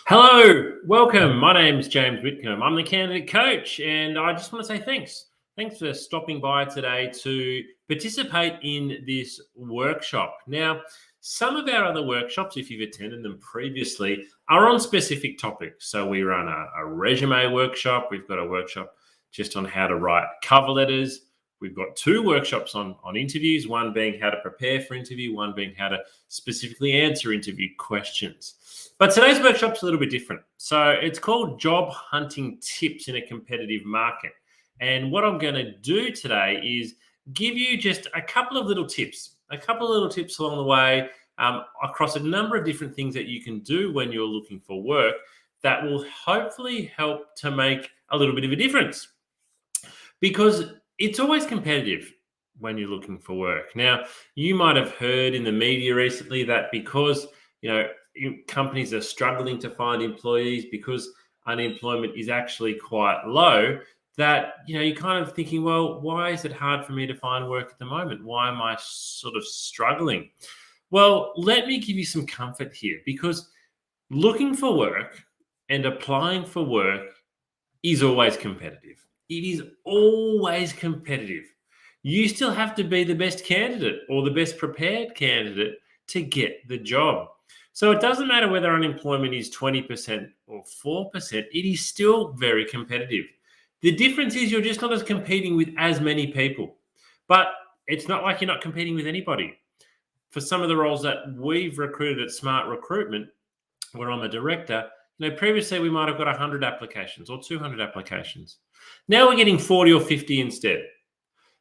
Hello, welcome. My name's James Whitcomb. I'm the candidate coach, and I just want to say thanks. Thanks for stopping by today to participate in this workshop. Now, some of our other workshops, if you've attended them previously, are on specific topics. So we run a resume workshop. We've got a workshop just on how to write cover letters. We've got two workshops on interviews, one being how to prepare for interview, one being how to specifically answer interview questions. But today's workshop's a little bit different. So it's called Job Hunting Tips in a Competitive Market. And what I'm going to do today is give you just a couple of little tips along the way across a number of different things that you can do when you're looking for work that will hopefully help to make a little bit of a difference. Because it's always competitive when you're looking for work. Now, you might have heard in the media recently that because, companies are struggling to find employees because unemployment is actually quite low, that, you're kind of thinking, well, why is it hard for me to find work at the moment? Why am I sort of struggling? Well, let me give you some comfort here, because looking for work and applying for work is always competitive. It is always competitive. You still have to be the best candidate or the best prepared candidate to get the job. So it doesn't matter whether unemployment is 20% or 4%, it is still very competitive. The difference is you're just not as competing with as many people. But it's not like you're not competing with anybody. For some of the roles that we've recruited at Smart Recruitment, where I'm a director, previously we might have got 100 applications or 200 applications. Now we're getting 40 or 50 instead.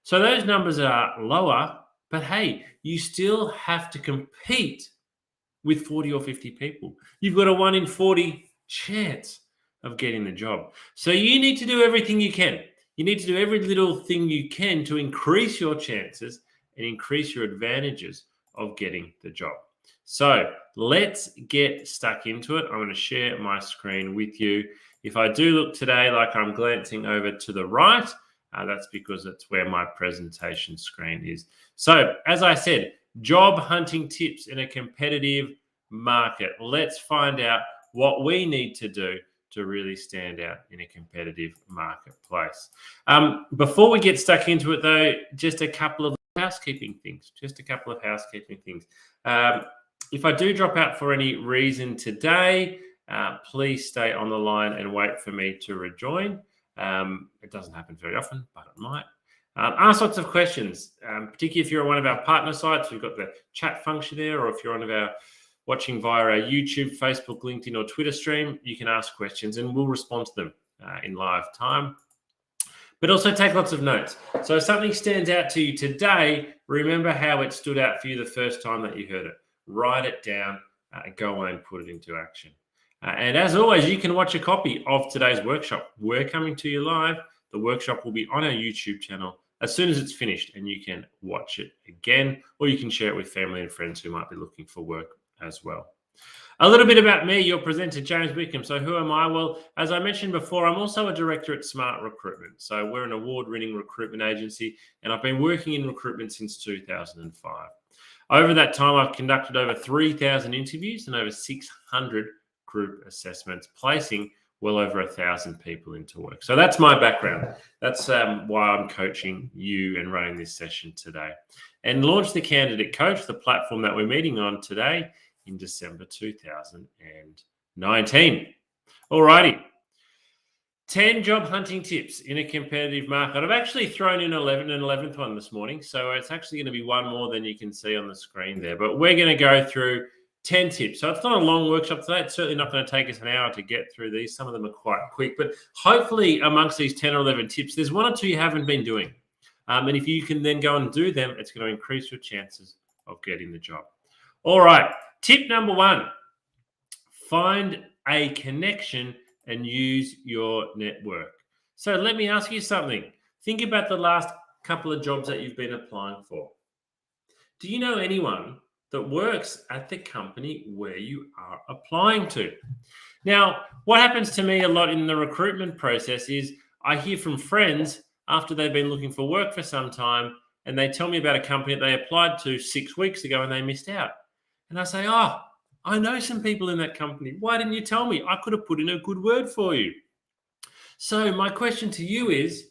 So those numbers are lower, but hey, you still have to compete with 40 or 50 people. You've got a 1 in 40 chance of getting the job. So you need to do everything you can. You need to do every little thing you can to increase your chances and increase your advantages of getting the job. So let's get stuck into it. I'm going to share my screen with you. If I do look today like I'm glancing over to the right, that's because that's where my presentation screen is. So as I said, job hunting tips in a competitive market. Let's find out what we need to do to really stand out in a competitive marketplace. Before we get stuck into it though, just a couple of housekeeping things. If I do drop out for any reason today, please stay on the line and wait for me to rejoin. It doesn't happen very often, but it might. Ask lots of questions, particularly if you're on one of our partner sites. We've got the chat function there, or if you're watching via our YouTube, Facebook, LinkedIn, or Twitter stream, you can ask questions and we'll respond to them in live time. But also take lots of notes. So if something stands out to you today, remember how it stood out for you the first time that you heard it. Write it down, go away and put it into action. And as always, you can watch a copy of today's workshop. We're coming to you live. The workshop will be on our YouTube channel as soon as it's finished, and you can watch it again, or you can share it with family and friends who might be looking for work as well. A little bit about me, your presenter, James Whitcomb. So who am I? Well, as I mentioned before, I'm also a director at Smart Recruitment. So we're an award-winning recruitment agency, and I've been working in recruitment since 2005. Over that time, I've conducted over 3,000 interviews and over 600 group assessments, placing well over 1,000 people into work. So that's my background. That's why I'm coaching you and running this session today. And launched the Candidate Coach, the platform that we're meeting on today, in December 2019. Alrighty. 10 job hunting tips in a competitive market. I've actually thrown in an 11th one this morning. So it's actually going to be one more than you can see on the screen there. But we're going to go through 10 tips. So it's not a long workshop today. It's certainly not going to take us an hour to get through these. Some of them are quite quick. But hopefully amongst these 10 or 11 tips, there's one or two you haven't been doing. And if you can then go and do them, it's going to increase your chances of getting the job. All right. Tip number 1, find a connection and use your network. So let me ask you something. Think about the last couple of jobs that you've been applying for. Do you know anyone that works at the company where you are applying to? Now, what happens to me a lot in the recruitment process is I hear from friends after they've been looking for work for some time, and they tell me about a company that they applied to 6 weeks ago and they missed out. And I say, oh, I know some people in that company. Why didn't you tell me? I could have put in a good word for you. So my question to you is,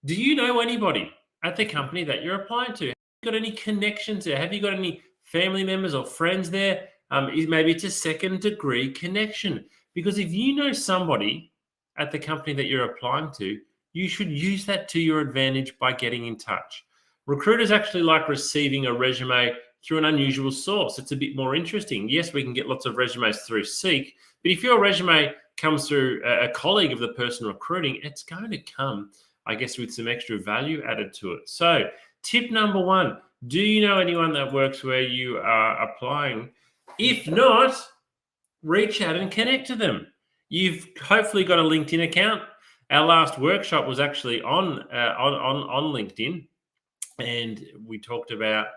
do you know anybody at the company that you're applying to? Have you got any connections there? Have you got any family members or friends there? Maybe it's a second degree connection. Because if you know somebody at the company that you're applying to, you should use that to your advantage by getting in touch. Recruiters actually like receiving a resume through an unusual source. It's a bit more interesting. Yes, we can get lots of resumes through Seek, but if your resume comes through a colleague of the person recruiting, it's going to come, I guess, with some extra value added to it. So, tip number one, do you know anyone that works where you are applying? If not, reach out and connect to them. You've hopefully got a LinkedIn account. Our last workshop was actually on LinkedIn, and we talked about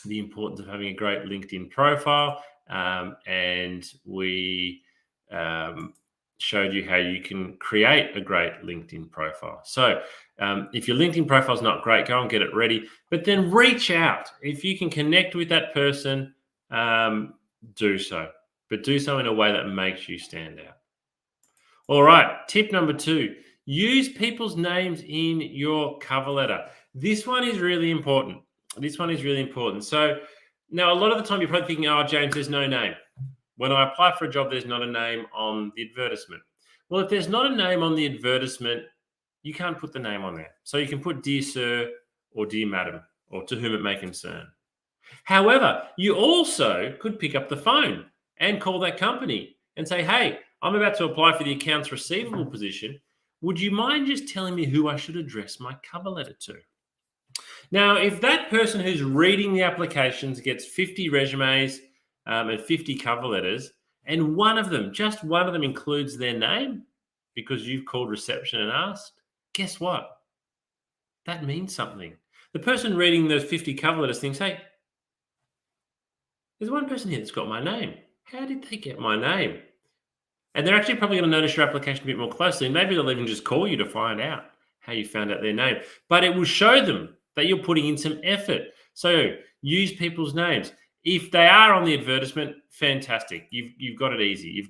the importance of having a great LinkedIn profile, and we showed you how you can create a great LinkedIn profile. So if your LinkedIn profile is not great, go and get it ready, but then reach out. If you can connect with that person, do so, but do so in a way that makes you stand out. All right, tip number two, use people's names in your cover letter. This one is really important. So now a lot of the time you're probably thinking, oh, James, there's no name. When I apply for a job, there's not a name on the advertisement. Well, if there's not a name on the advertisement, you can't put the name on there. So you can put dear sir or dear madam or to whom it may concern. However, you also could pick up the phone and call that company and say, hey, I'm about to apply for the accounts receivable position. Would you mind just telling me who I should address my cover letter to? Now, if that person who's reading the applications gets 50 resumes and 50 cover letters, and just one of them includes their name because you've called reception and asked, guess what? That means something. The person reading those 50 cover letters thinks, hey, there's one person here that's got my name. How did they get my name? And they're actually probably going to notice your application a bit more closely. Maybe they'll even just call you to find out how you found out their name. But it will show them that you're putting in some effort. So use people's names. If they are on the advertisement, fantastic. You've got it easy. You've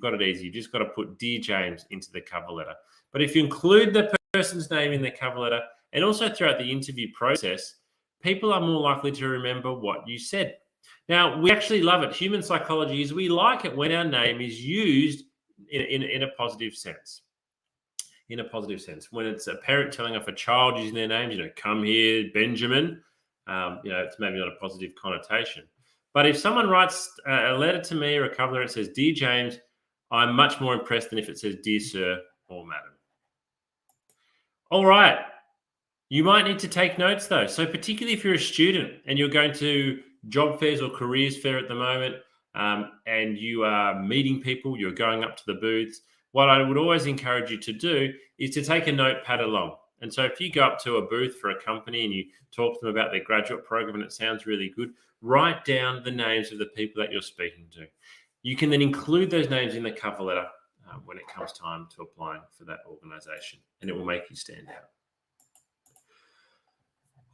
just got to put Dear James into the cover letter. But if you include the person's name in the cover letter and also throughout the interview process, people are more likely to remember what you said. Now, we actually love it. Human psychology is we like it when our name is used in a positive sense. In a positive sense, when it's a parent telling off a child using their names, come here, Benjamin, it's maybe not a positive connotation. But if someone writes a letter to me or a cover letter that says, Dear James, I'm much more impressed than if it says, Dear Sir or Madam. All right. You might need to take notes, though. So particularly if you're a student and you're going to job fairs or careers fair at the moment, and you are meeting people, you're going up to the booths, what I would always encourage you to do is to take a notepad along. And so if you go up to a booth for a company and you talk to them about their graduate program and it sounds really good, write down the names of the people that you're speaking to. You can then include those names in the cover letter when it comes time to applying for that organization, and it will make you stand out.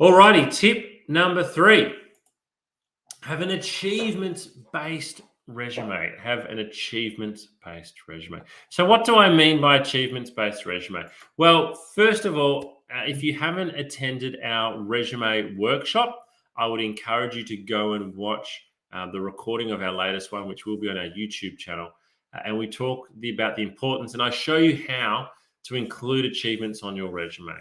Alrighty, tip number 3. Have an achievements-based resume. So what do I mean by achievements-based resume? Well, first of all, if you haven't attended our resume workshop, I would encourage you to go and watch the recording of our latest one, which will be on our YouTube channel. And we talk about the importance, and I show you how to include achievements on your resume.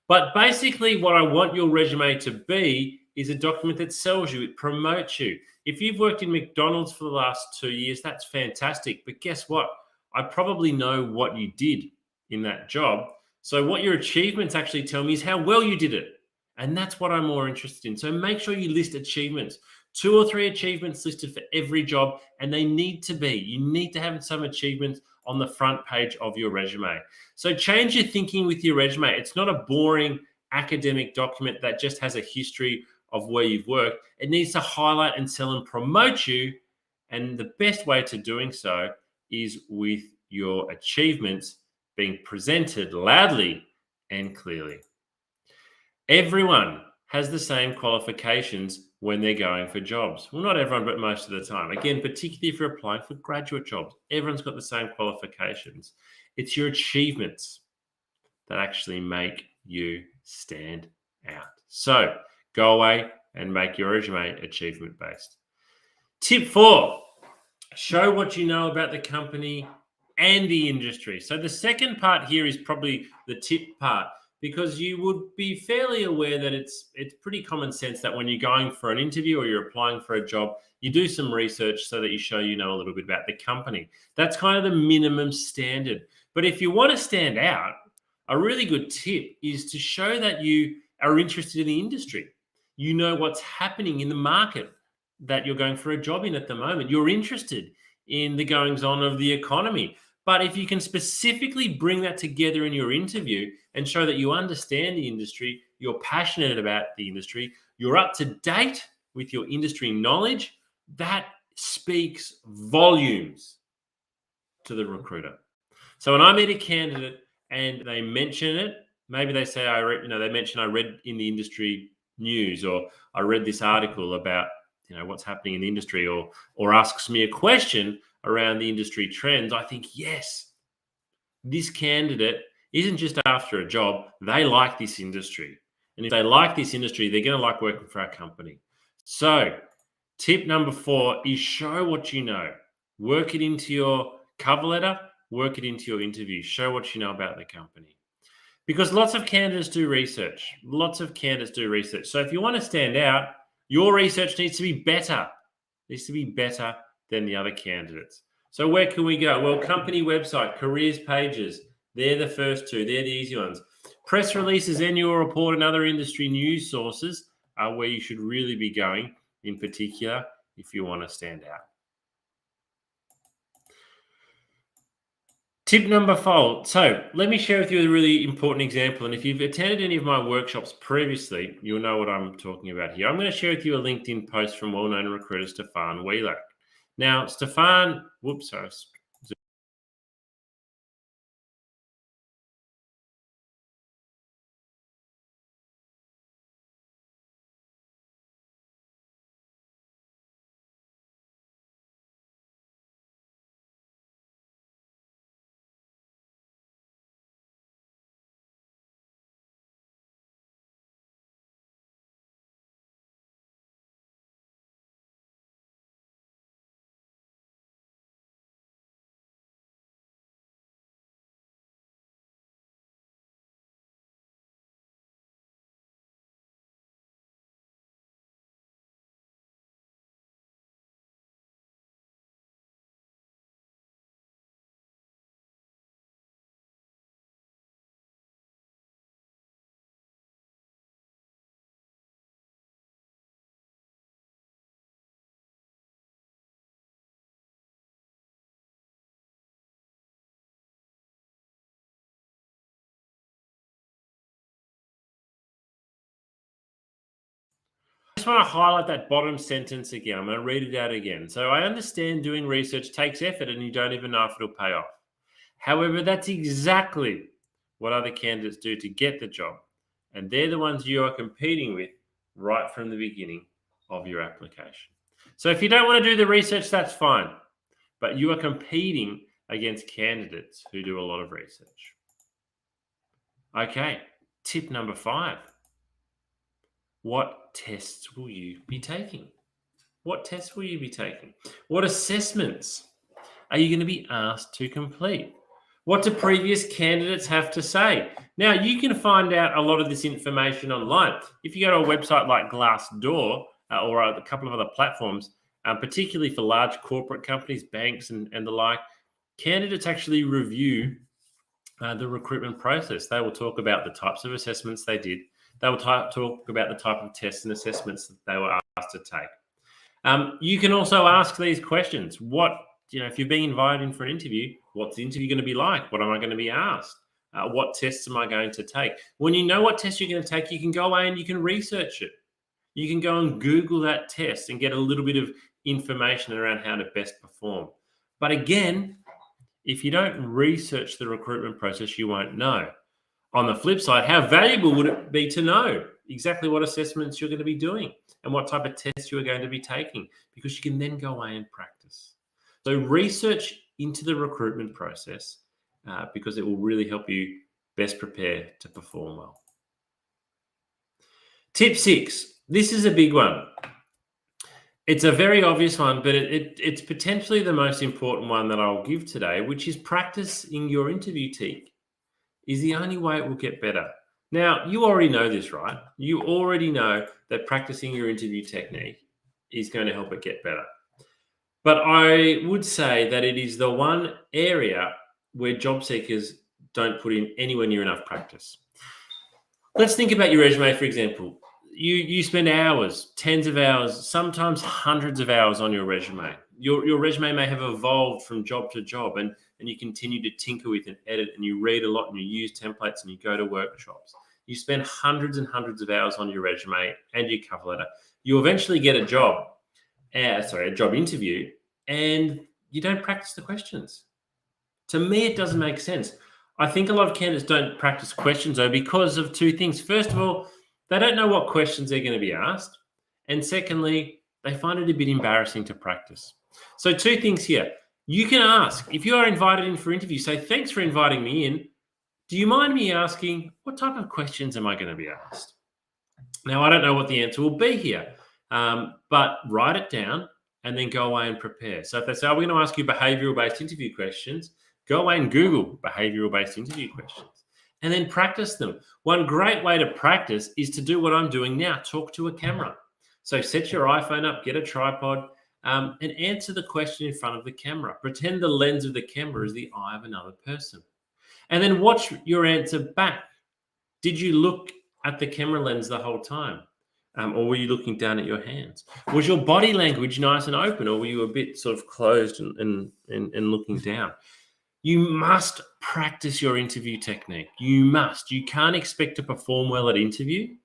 But basically what I want your resume to be is a document that sells you, it promotes you. If you've worked in McDonald's for the last 2 years, that's fantastic. But guess what? I probably know what you did in that job. So what your achievements actually tell me is how well you did it. And that's what I'm more interested in. So make sure you list achievements. 2 or 3 achievements listed for every job, and they need to be. You need to have some achievements on the front page of your resume. So change your thinking with your resume. It's not a boring academic document that just has a history of where you've worked. It needs to highlight and sell and promote you. And the best way to doing so is with your achievements being presented loudly and clearly. Everyone has the same qualifications when they're going for jobs? Well, not everyone, but most of the time. Again, particularly if you're applying for graduate jobs, everyone's got the same qualifications. It's your achievements that actually make you stand out. So go away and make your resume achievement based. Tip 4, show what you know about the company and the industry. So the second part here is probably the tip part, because you would be fairly aware that it's pretty common sense that when you're going for an interview or you're applying for a job, you do some research so that you show you know a little bit about the company. That's kind of the minimum standard. But if you want to stand out, a really good tip is to show that you are interested in the industry. You know what's happening in the market that you're going for a job in at the moment. You're interested in the goings on of the economy. But if you can specifically bring that together in your interview and show that you understand the industry, you're passionate about the industry, you're up to date with your industry knowledge, that speaks volumes to the recruiter. So when I meet a candidate and they mention it, maybe they say, they mention I read in the industry news, or I read this article about what's happening in the industry, or asks me a question around the industry trends, I think, yes, this candidate isn't just after a job. They like this industry. And if they like this industry, they're going to like working for our company. So tip number 4 is show what you know. Work it into your cover letter, work it into your interview. Show what you know about the company. Because lots of candidates do research. So if you want to stand out, your research needs to be better. Than the other candidates. So where can we go? Well, company website, careers pages, they're the first 2. They're the easy ones. Press releases, annual report, and other industry news sources are where you should really be going, in particular, if you want to stand out. Tip number 4. So let me share with you a really important example. And if you've attended any of my workshops previously, you'll know what I'm talking about here. I'm going to share with you a LinkedIn post from well-known recruiter Stefan Wheeler. Now, Stefan, sorry. I just want to highlight that bottom sentence again. I'm going to read it out again. So I understand doing research takes effort and you don't even know if it'll pay off. However, that's exactly what other candidates do to get the job. And they're the ones you are competing with right from the beginning of your application. So if you don't want to do the research, that's fine. But you are competing against candidates who do a lot of research. Okay, tip number 5. What tests will you be taking? What assessments are you going to be asked to complete? What do previous candidates have to say? Now, you can find out a lot of this information online. If you go to a website like Glassdoor or a couple of other platforms, particularly for large corporate companies, banks, and the like, candidates actually review the recruitment process. They will talk about the types of assessments they did. They will talk about the type of tests and assessments that they were asked to take. You can also ask these questions. If you're being invited in for an interview, what's the interview going to be like? What am I going to be asked? What tests am I going to take? When you know what test you're going to take, you can go away and you can research it. You can go and Google that test and get a little bit of information around how to best perform. But again, if you don't research the recruitment process, you won't know. On the flip side, how valuable would it be to know exactly what assessments you're going to be doing and what type of tests you are going to be taking, because you can then go away and practice. So research into the recruitment process because it will really help you best prepare to perform well. Tip 6. This is a big one. It's a very obvious one, but it's potentially the most important one that I'll give today, which is practicing your interview technique is the only way it will get better. Now, you already know this, right? You already know that practicing your interview technique is going to help it get better. But I would say that it is the one area where job seekers don't put in anywhere near enough practice. Let's think about your resume, for example. You spend hours, tens of hours, sometimes hundreds of hours on your resume. Your resume may have evolved from job to job, and you continue to tinker with and edit, and you read a lot, and you use templates, and you go to workshops. You spend hundreds and hundreds of hours on your resume and your cover letter. You eventually get a job interview, and you don't practice the questions. To me, it doesn't make sense. I think a lot of candidates don't practice questions, though, because of two things. First of all, they don't know what questions they're going to be asked. And secondly, they find it a bit embarrassing to practice. So two things here. You can ask, if you are invited in for interview, say, thanks for inviting me in. Do you mind me asking, what type of questions am I going to be asked? Now, I don't know what the answer will be here, but write it down and then go away and prepare. So if they say, we're going to ask you behavioral-based interview questions, go away and Google behavioral-based interview questions and then practice them. One great way to practice is to do what I'm doing now, talk to a camera. So set your iPhone up, get a tripod, and answer the question in front of the camera. Pretend the lens of the camera is the eye of another person. And then watch your answer back. Did you look at the camera lens the whole time? Or were you looking down at your hands? Was your body language nice and open, or were you a bit sort of closed and looking down? You must practice your interview technique. You must. You can't expect to perform well at interview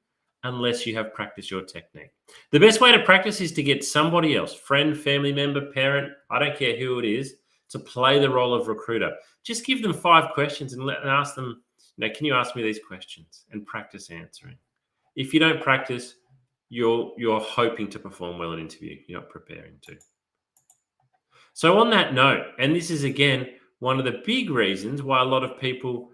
unless you have practiced your technique. The best way to practice is to get somebody else, friend, family member, parent, I don't care who it is, to play the role of recruiter. Just give them 5 questions and ask them, can you ask me these questions, and practice answering. If you don't practice, you're hoping to perform well at interview. You're not preparing to. So on that note, and this is again one of the big reasons why a lot of people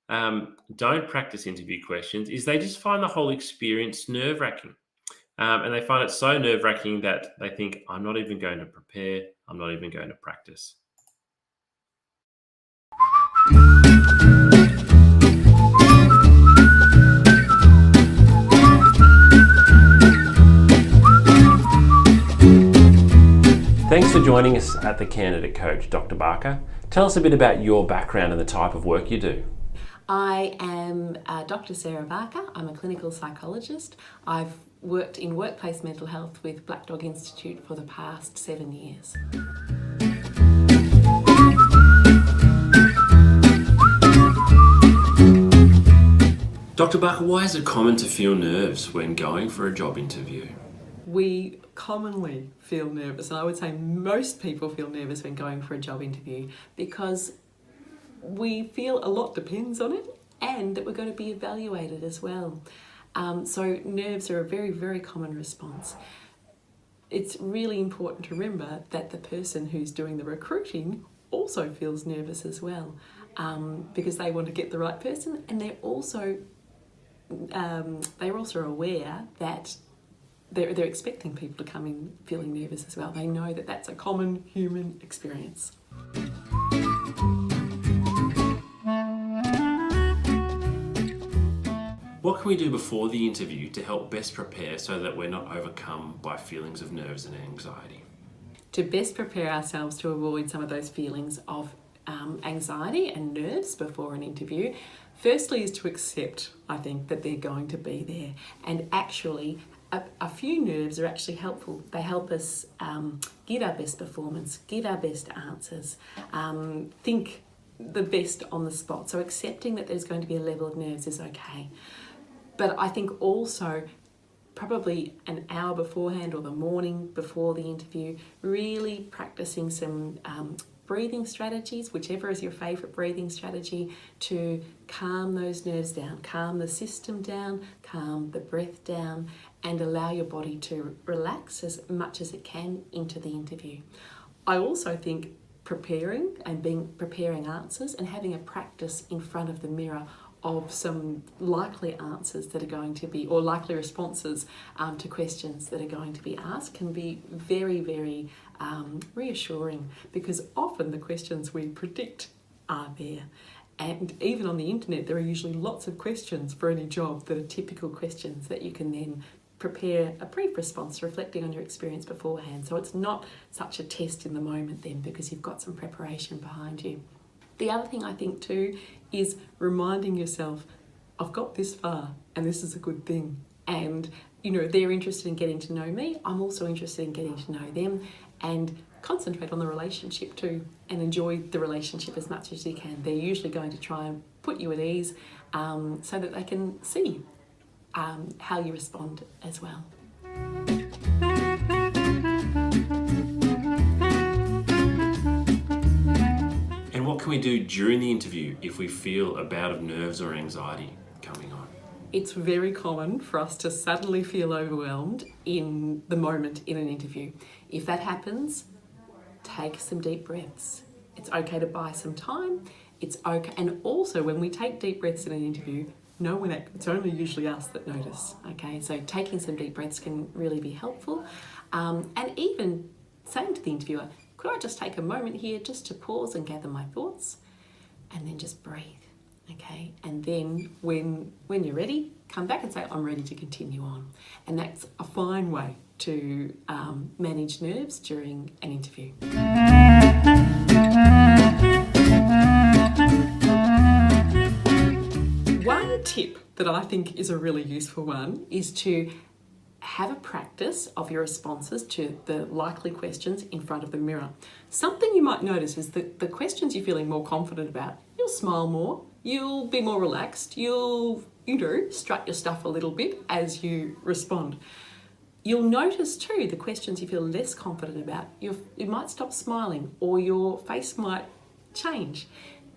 don't practice interview questions, is they just find the whole experience nerve-wracking. And they find it so nerve-wracking that they think, I'm not even going to prepare. I'm not even going to practice. Thanks for joining us at The Candidate Coach, Dr. Barker. Tell us a bit about your background and the type of work you do. I am Dr. Sarah Barker. I'm a clinical psychologist. I've worked in workplace mental health with Black Dog Institute for the past 7 years. Dr. Barker, why is it common to feel nerves when going for a job interview? We commonly feel nervous, and I would say most people feel nervous when going for a job interview because we feel a lot depends on it and that we're going to be evaluated as well. So nerves are a very, very common response. It's really important to remember that the person who's doing the recruiting also feels nervous as well, because they want to get the right person, and they're also aware that they're expecting people to come in feeling nervous as well. They know that that's a common human experience. What can we do before the interview to help best prepare so that we're not overcome by feelings of nerves and anxiety? To best prepare ourselves to avoid some of those feelings of anxiety and nerves before an interview, firstly is to accept, I think, that they're going to be there. And actually, a few nerves are actually helpful. They help us give our best performance, give our best answers, think the best on the spot. So accepting that there's going to be a level of nerves is okay. But I think also probably an hour beforehand or the morning before the interview, really practicing some breathing strategies, whichever is your favourite breathing strategy, to calm those nerves down, calm the system down, calm the breath down, and allow your body to relax as much as it can into the interview. I also think preparing answers and having a practice in front of the mirror of some likely answers that are going to be, or likely responses to questions that are going to be asked, can be very, very reassuring, because often the questions we predict are there. And even on the internet, there are usually lots of questions for any job that are typical questions that you can then prepare a brief response reflecting on your experience beforehand. So it's not such a test in the moment then, because you've got some preparation behind you. The other thing I think too is reminding yourself, I've got this far and this is a good thing. And, they're interested in getting to know me. I'm also interested in getting to know them, and concentrate on the relationship too and enjoy the relationship as much as you can. They're usually going to try and put you at ease so that they can see how you respond as well. And what can we do during the interview if we feel a bout of nerves or anxiety coming on? It's very common for us to suddenly feel overwhelmed in the moment in an interview. If that happens, take some deep breaths. It's okay to buy some time. It's okay. And also, when we take deep breaths in an interview, it's only usually us that notice, okay? So taking some deep breaths can really be helpful. And even saying to the interviewer, could I just take a moment here just to pause and gather my thoughts? And then just breathe, okay? And then when you're ready, come back and say, I'm ready to continue on. And that's a fine way to manage nerves during an interview. One tip that I think is a really useful one is to have a practice of your responses to the likely questions in front of the mirror. Something you might notice is that the questions you're feeling more confident about, you'll smile more, you'll be more relaxed, you'll, strut your stuff a little bit as you respond. You'll notice too, the questions you feel less confident about, you might stop smiling or your face might change.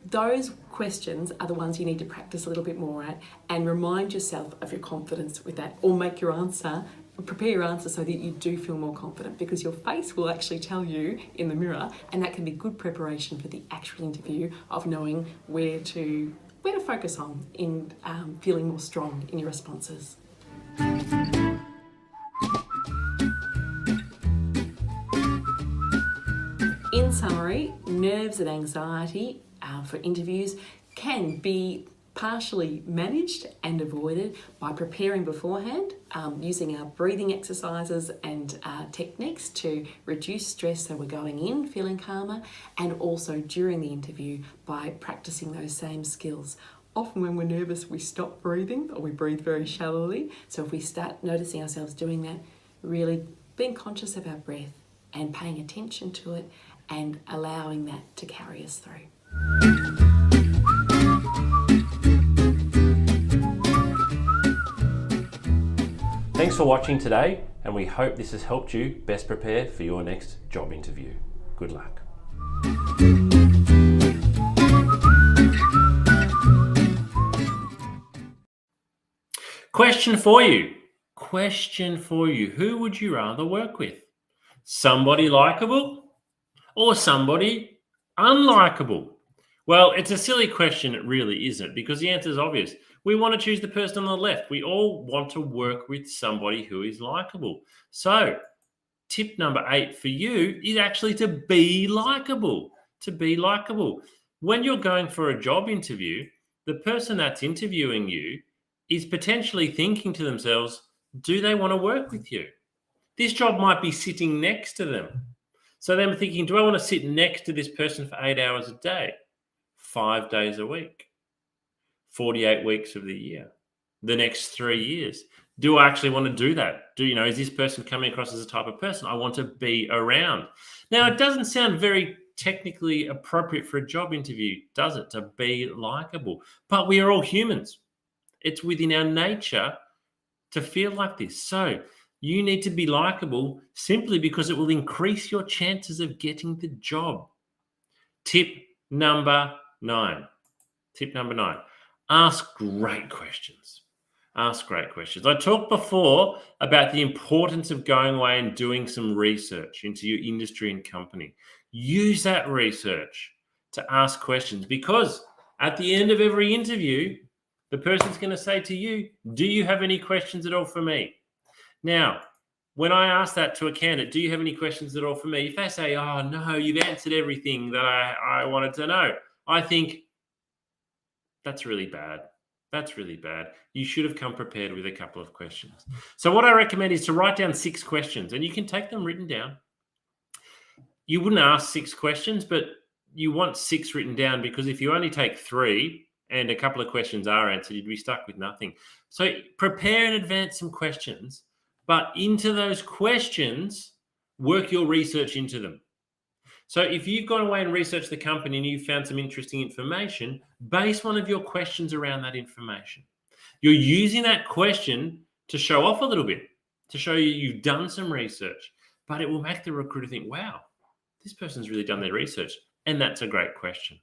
Those questions are the ones you need to practice a little bit more at, and remind yourself of your confidence with that, or prepare your answer so that you do feel more confident, because your face will actually tell you in the mirror, and that can be good preparation for the actual interview of knowing where to focus on in feeling more strong in your responses. In summary, nerves and anxiety for interviews can be partially managed and avoided by preparing beforehand, using our breathing exercises and techniques to reduce stress so we're going in feeling calmer, and also during the interview by practicing those same skills. Often when we're nervous, we stop breathing or we breathe very shallowly. So if we start noticing ourselves doing that, really being conscious of our breath and paying attention to it and allowing that to carry us through. Thanks for watching today, and we hope this has helped you best prepare for your next job interview. Good luck. Question for you. Who would you rather work with? Somebody likable or somebody unlikable? Well, it's a silly question, it really isn't, because the answer is obvious. We want to choose the person on the left. We all want to work with somebody who is likable. So, tip number 8 for you is actually to be likable. To be likable. When you're going for a job interview, the person that's interviewing you is potentially thinking to themselves, do they want to work with you? This job might be sitting next to them. So they're thinking, do I want to sit next to this person for 8 hours a day, 5 days a week, 48 weeks of the year, the next 3 years? Do I actually want to do that? Is this person coming across as a type of person I want to be around? Now, it doesn't sound very technically appropriate for a job interview, does it, to be likable? But we are all humans. It's within our nature to feel like this. So you need to be likable simply because it will increase your chances of getting the job. Tip number 9. Tip number 9. Ask great questions. Ask great questions. I talked before about the importance of going away and doing some research into your industry and company. Use that research to ask questions, because at the end of every interview, the person's going to say to you, do you have any questions at all for me? Now, when I ask that to a candidate, do you have any questions at all for me? If they say, oh, no, you've answered everything that I wanted to know, I think that's really bad. That's really bad. You should have come prepared with a couple of questions. So what I recommend is to write down 6 questions, and you can take them written down. You wouldn't ask 6 questions, but you want 6 written down, because if you only take 3 and a couple of questions are answered, you'd be stuck with nothing. So prepare in advance some questions, but into those questions, work your research into them. So if you've gone away and researched the company and you've found some interesting information, base one of your questions around that information. You're using that question to show off a little bit, to show you you've done some research, but it will make the recruiter think, wow, this person's really done their research. And that's a great question.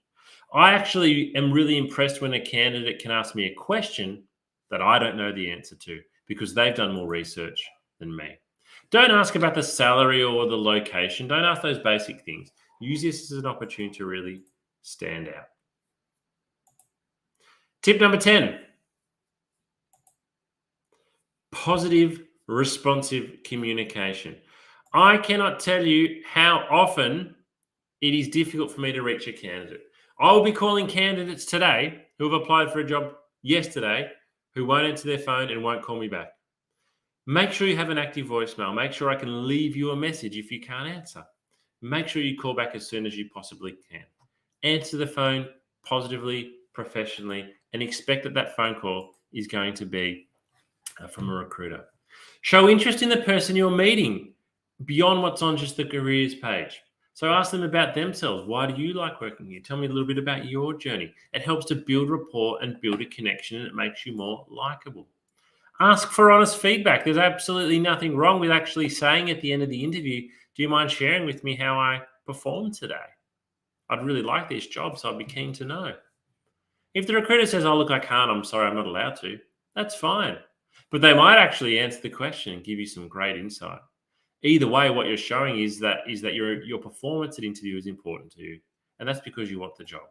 I actually am really impressed when a candidate can ask me a question that I don't know the answer to, because they've done more research than me. Don't ask about the salary or the location. Don't ask those basic things. Use this as an opportunity to really stand out. Tip number 10. Positive, responsive communication. I cannot tell you how often it is difficult for me to reach a candidate. I will be calling candidates today who have applied for a job yesterday who won't answer their phone and won't call me back. Make sure you have an active voicemail. Make sure I can leave you a message if you can't answer. Make sure you call back as soon as you possibly can. Answer the phone positively, professionally, and expect that that phone call is going to be from a recruiter. Show interest in the person you're meeting beyond what's on just the careers page. So ask them about themselves. Why do you like working here? Tell me a little bit about your journey. It helps to build rapport and build a connection, and it makes you more likable. Ask for honest feedback. There's absolutely nothing wrong with actually saying at the end of the interview, do you mind sharing with me how I performed today? I'd really like this job, so I'd be keen to know. If the recruiter says, oh, look, I can't, I'm sorry, I'm not allowed to, that's fine. But they might actually answer the question and give you some great insight. Either way, what you're showing is that your performance at interview is important to you, and that's because you want the job.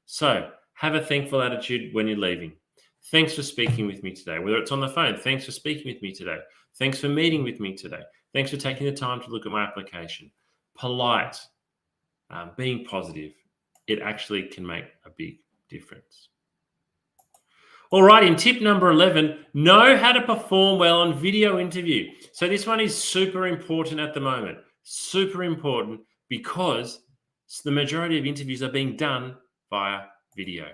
So have a thankful attitude when you're leaving. Thanks for speaking with me today. Whether it's on the phone, thanks for speaking with me today. Thanks for meeting with me today. Thanks for taking the time to look at my application. Polite, being positive, it actually can make a big difference. All right, in tip number 11, know how to perform well on video interview. So this one is super important at the moment. Super important because the majority of interviews are being done via video.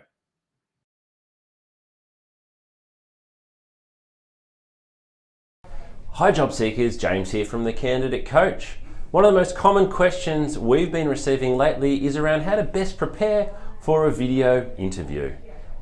Hi job seekers, James here from The Candidate Coach. One of the most common questions we've been receiving lately is around how to best prepare for a video interview.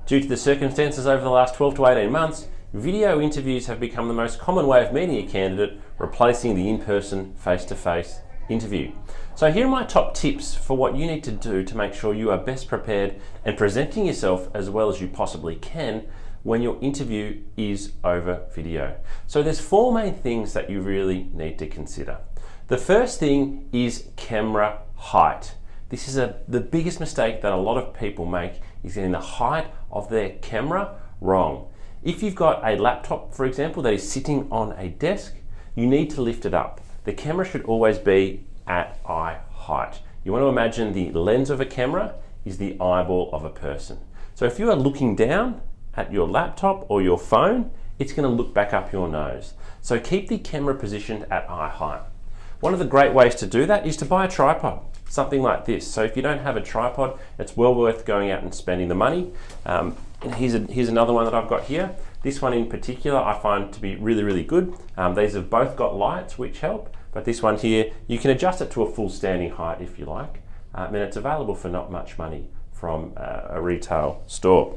Due to the circumstances over the last 12 to 18 months, video interviews have become the most common way of meeting a candidate, replacing the in-person, face-to-face interview. So here are my top tips for what you need to do to make sure you are best prepared and presenting yourself as well as you possibly can when your interview is over video. So there's 4 main things that you really need to consider. The first thing is camera height. This is the biggest mistake that a lot of people make, is getting the height of their camera wrong. If you've got a laptop, for example, that is sitting on a desk, you need to lift it up. The camera should always be at eye height. You want to imagine the lens of a camera is the eyeball of a person. So if you are looking down at your laptop or your phone, it's going to look back up your nose. So keep the camera positioned at eye height. One of the great ways to do that is to buy a tripod, something like this. So if you don't have a tripod, it's well worth going out and spending the money. And here's another one that I've got here. This one in particular I find to be really, really good. These have both got lights which help, but this one here, you can adjust it to a full standing height if you like. And it's available for not much money from a retail store.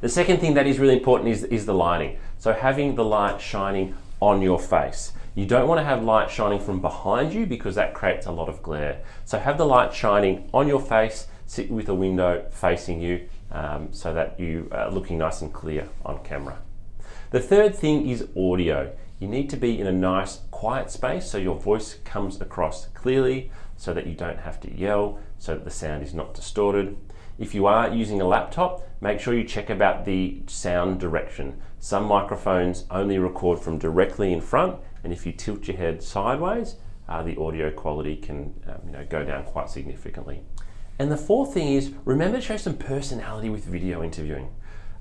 The second thing that is really important is the lighting. So having the light shining on your face. You don't want to have light shining from behind you because that creates a lot of glare. So have the light shining on your face, sit with a window facing you so that you are looking nice and clear on camera. The third thing is audio. You need to be in a nice quiet space so your voice comes across clearly, so that you don't have to yell, so that the sound is not distorted. If you are using a laptop, make sure you check about the sound direction. Some microphones only record from directly in front, and if you tilt your head sideways, the audio quality can go down quite significantly. And the fourth thing is, remember to show some personality with video interviewing.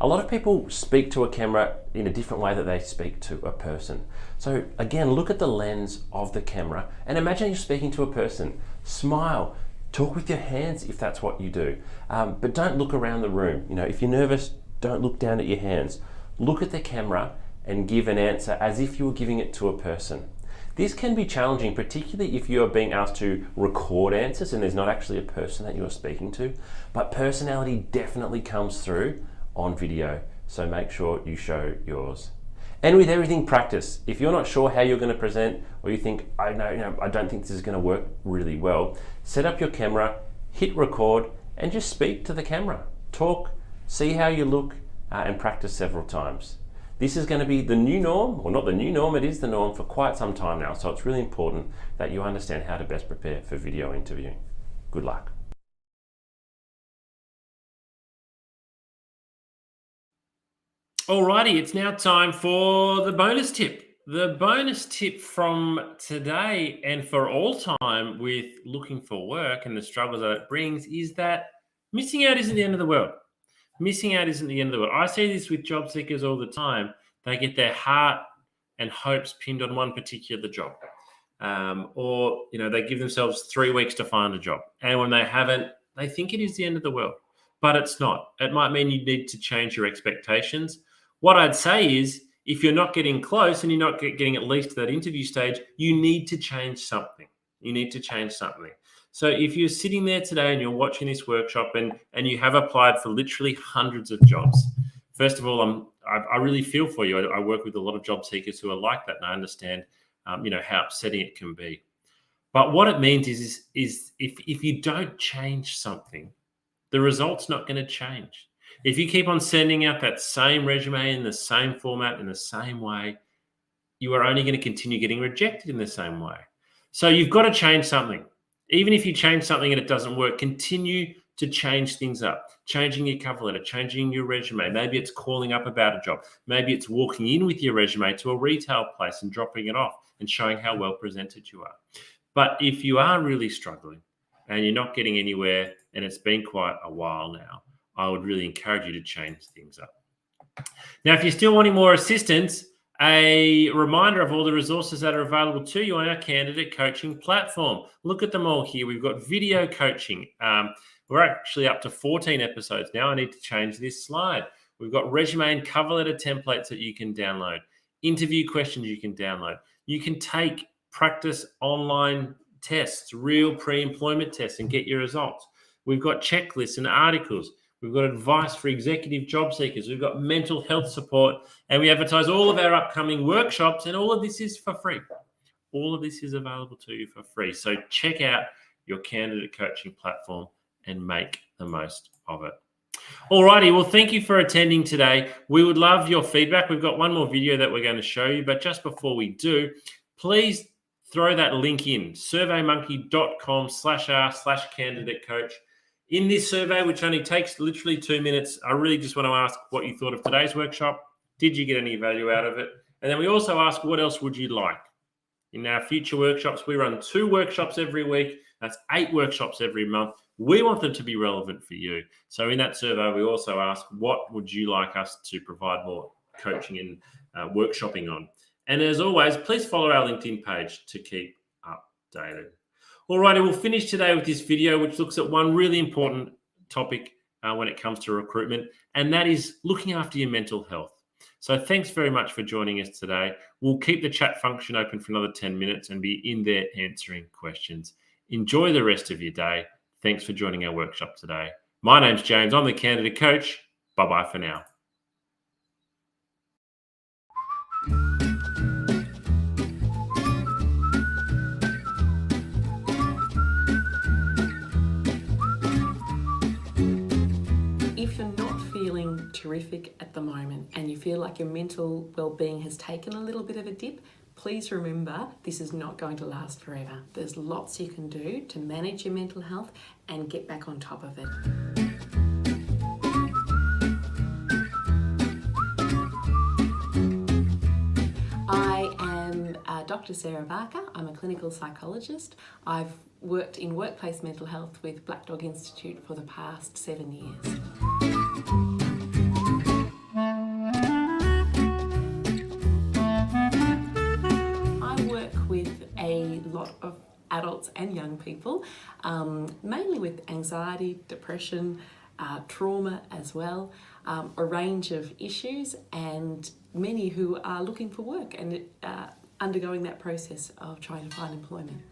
A lot of people speak to a camera in a different way that they speak to a person. So again, look at the lens of the camera and imagine you're speaking to a person. Smile, talk with your hands if that's what you do, but don't look around the room. If you're nervous, don't look down at your hands. Look at the camera and give an answer as if you were giving it to a person. This can be challenging, particularly if you are being asked to record answers and there's not actually a person that you are speaking to, but personality definitely comes through on video, so make sure you show yours. And with everything, practice. If you're not sure how you're going to present, or you think, I don't think this is going to work really well, set up your camera, hit record, and just speak to the camera. Talk, see how you look, and practice several times. This is going to be the new norm, or not the new norm, it is the norm for quite some time now, so it's really important that you understand how to best prepare for video interviewing. Good luck. Alrighty, it's now time for the bonus tip. The bonus tip from today and for all time with looking for work and the struggles that it brings is that missing out isn't the end of the world. Missing out isn't the end of the world. I see this with job seekers all the time. They get their heart and hopes pinned on one particular job. Or they give themselves 3 weeks to find a job. And when they haven't, they think it is the end of the world. But it's not. It might mean you need to change your expectations. What I'd say is, if you're not getting close and you're not getting at least to that interview stage, you need to change something. You need to change something. So if you're sitting there today and you're watching this workshop and you have applied for literally hundreds of jobs, first of all, I really feel for you. I work with a lot of job seekers who are like that, and I understand, how upsetting it can be. But what it means is if you don't change something, the result's not going to change. If you keep on sending out that same resume in the same format, in the same way, you are only going to continue getting rejected in the same way. So you've got to change something. Even if you change something and it doesn't work, continue to change things up. Changing your cover letter, changing your resume. Maybe it's calling up about a job. Maybe it's walking in with your resume to a retail place and dropping it off and showing how well presented you are. But if you are really struggling and you're not getting anywhere and it's been quite a while now, I would really encourage you to change things up. Now, if you're still wanting more assistance, a reminder of all the resources that are available to you on our candidate coaching platform. Look at them all here. We've got video coaching. We're actually up to 14 episodes now. I need to change this slide. We've got resume and cover letter templates that you can download. Interview questions you can download. You can take practice online tests, real pre-employment tests, and get your results. We've got checklists and articles. We've got advice for executive job seekers. We've got mental health support, and we advertise all of our upcoming workshops, and all of this is for free. All of this is available to you for free. So check out your candidate coaching platform and make the most of it. All righty. Well, thank you for attending today. We would love your feedback. We've got one more video that we're going to show you, but just before we do, please throw that link in, surveymonkey.com/r/candidate coach. In this survey, which only takes literally 2 minutes, I really just want to ask what you thought of today's workshop. Did you get any value out of it? And then we also ask, what else would you like? In our future workshops, we run 2 workshops every week. That's 8 workshops every month. We want them to be relevant for you. So in that survey, we also ask, what would you like us to provide more coaching and workshopping on? And as always, please follow our LinkedIn page to keep updated. Alrighty, we'll finish today with this video, which looks at one really important topic when it comes to recruitment, and that is looking after your mental health. So thanks very much for joining us today. We'll keep the chat function open for another 10 minutes and be in there answering questions. Enjoy the rest of your day. Thanks for joining our workshop today. My name's James. I'm the candidate coach. Bye-bye for now. you're not feeling terrific at the moment and you feel like your mental well-being has taken a little bit of a dip, please remember this is not going to last forever. There's lots you can do to manage your mental health and get back on top of it. I am Dr. Sarah Barker. I'm a clinical psychologist. I've worked in workplace mental health with Black Dog Institute for the past 7 years. I work with a lot of adults and young people, mainly with anxiety, depression, trauma as well, a range of issues, and many who are looking for work and undergoing that process of trying to find employment.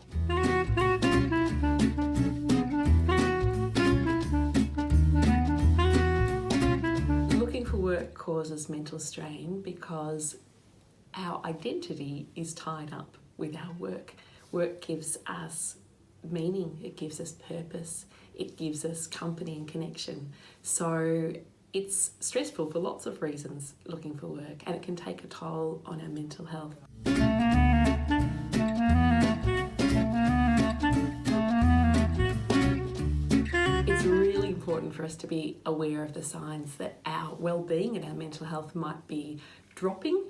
Looking for work causes mental strain because our identity is tied up with our work. Work gives us meaning, it gives us purpose, it gives us company and connection. So it's stressful for lots of reasons looking for work, and it can take a toll on our mental health. It's really important for us to be aware of the signs that our well-being and our mental health might be dropping.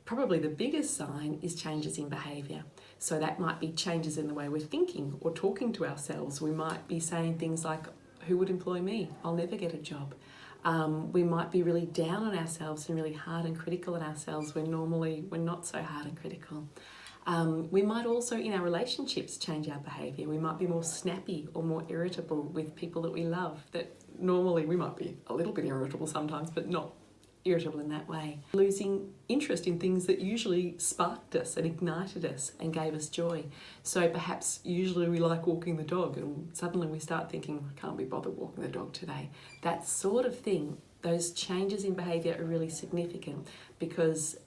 Probably the biggest sign is changes in behaviour. So that might be changes in the way we're thinking or talking to ourselves. We might be saying things like, who would employ me? I'll never get a job. We might be really down on ourselves and really hard and critical on ourselves when normally we're not so hard and critical. We might also, in our relationships, change our behaviour. We might be more snappy or more irritable with people that we love, that normally we might be a little bit irritable sometimes, but not irritable in that way. Losing interest in things that usually sparked us and ignited us and gave us joy. So perhaps usually we like walking the dog and suddenly we start thinking, I can't be bothered walking the dog today. That sort of thing, those changes in behaviour are really significant because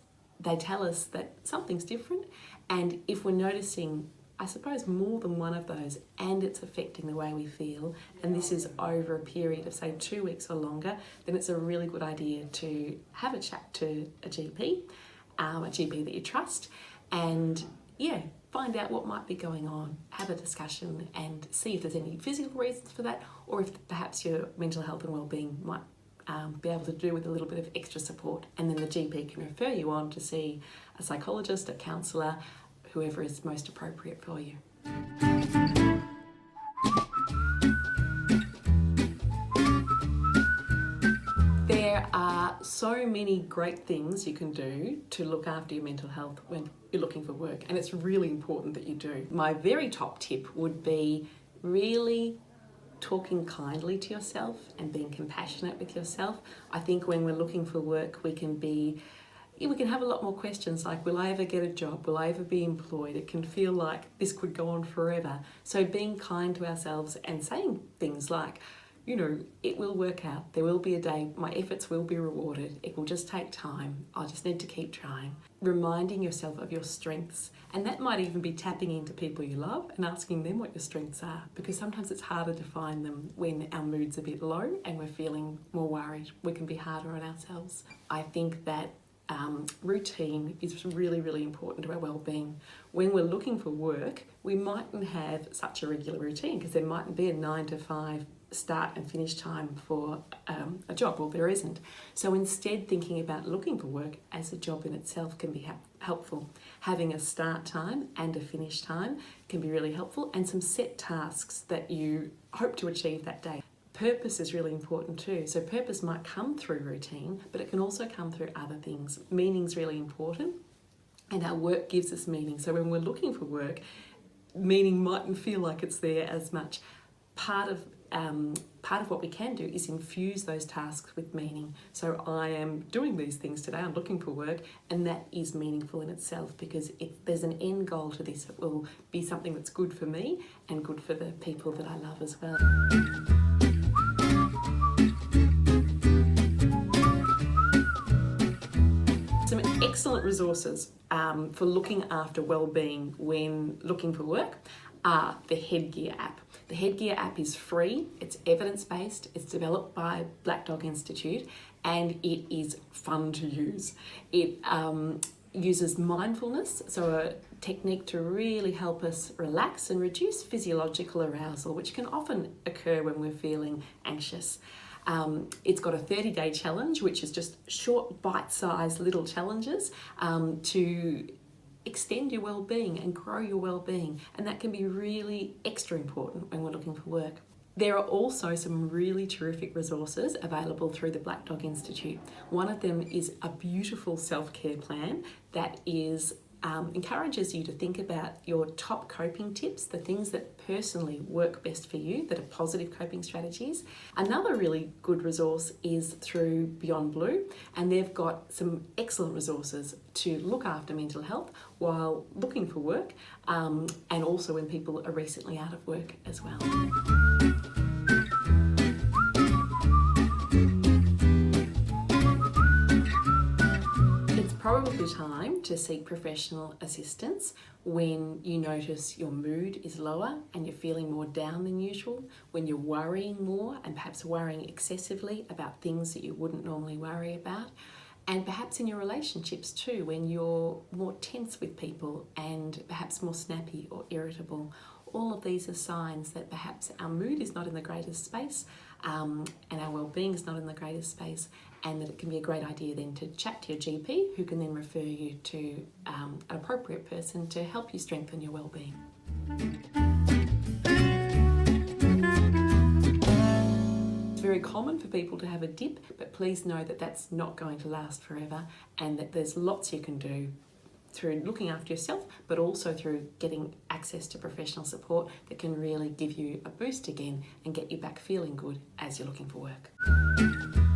they tell us that something's different, and if we're noticing, I suppose, more than one of those and it's affecting the way we feel, and this is over a period of say 2 weeks or longer, then it's a really good idea to have a chat to a GP that you trust, and find out what might be going on, have a discussion and see if there's any physical reasons for that, or if perhaps your mental health and well-being might be able to do with a little bit of extra support, and then the GP can refer you on to see a psychologist, a counsellor, whoever is most appropriate for you. There are so many great things you can do to look after your mental health when you're looking for work, and it's really important that you do. My very top tip would be really talking kindly to yourself and being compassionate with yourself. I think when we're looking for work, we can have a lot more questions like, will I ever get a job? Will I ever be employed? It can feel like this could go on forever. So being kind to ourselves and saying things like, it will work out. There will be a day, my efforts will be rewarded. It will just take time. I just need to keep trying. Reminding yourself of your strengths. And that might even be tapping into people you love and asking them what your strengths are, because sometimes it's harder to find them when our mood's a bit low and we're feeling more worried. We can be harder on ourselves. I think that routine is really, really important to our well-being. When we're looking for work, we mightn't have such a regular routine because there mightn't be a 9 to 5 start and finish time for a job, or there isn't. So instead, thinking about looking for work as a job in itself can be helpful. Having a start time and a finish time can be really helpful, and some set tasks that you hope to achieve that day. Purpose is really important too. So purpose might come through routine, but it can also come through other things. Meaning's really important, and our work gives us meaning. So when we're looking for work, meaning mightn't feel like it's there as much. Part of what we can do is infuse those tasks with meaning. So I am doing these things today, I'm looking for work, and that is meaningful in itself because there's an end goal to this. It will be something that's good for me and good for the people that I love as well. Some excellent resources for looking after well-being when looking for work are the Headgear app. The Headgear app is free, it's evidence-based, it's developed by Black Dog Institute, and it is fun to use. It uses mindfulness, so a technique to really help us relax and reduce physiological arousal, which can often occur when we're feeling anxious. It's got a 30-day challenge, which is just short, bite-sized little challenges to extend your well-being and grow your well-being, and that can be really extra important when we're looking for work. There are also some really terrific resources available through the Black Dog Institute. One of them is a beautiful self-care plan that encourages you to think about your top coping tips, the things that personally work best for you, that are positive coping strategies. Another really good resource is through Beyond Blue, and they've got some excellent resources to look after mental health while looking for work, and also when people are recently out of work as well. Probably time to seek professional assistance when you notice your mood is lower and you're feeling more down than usual, when you're worrying more and perhaps worrying excessively about things that you wouldn't normally worry about, and perhaps in your relationships too, when you're more tense with people and perhaps more snappy or irritable. All of these are signs that perhaps our mood is not in the greatest space, and our well-being is not in the greatest space, and that it can be a great idea then to chat to your GP, who can then refer you to an appropriate person to help you strengthen your well-being. It's very common for people to have a dip, but please know that that's not going to last forever, and that there's lots you can do through looking after yourself, but also through getting access to professional support that can really give you a boost again and get you back feeling good as you're looking for work.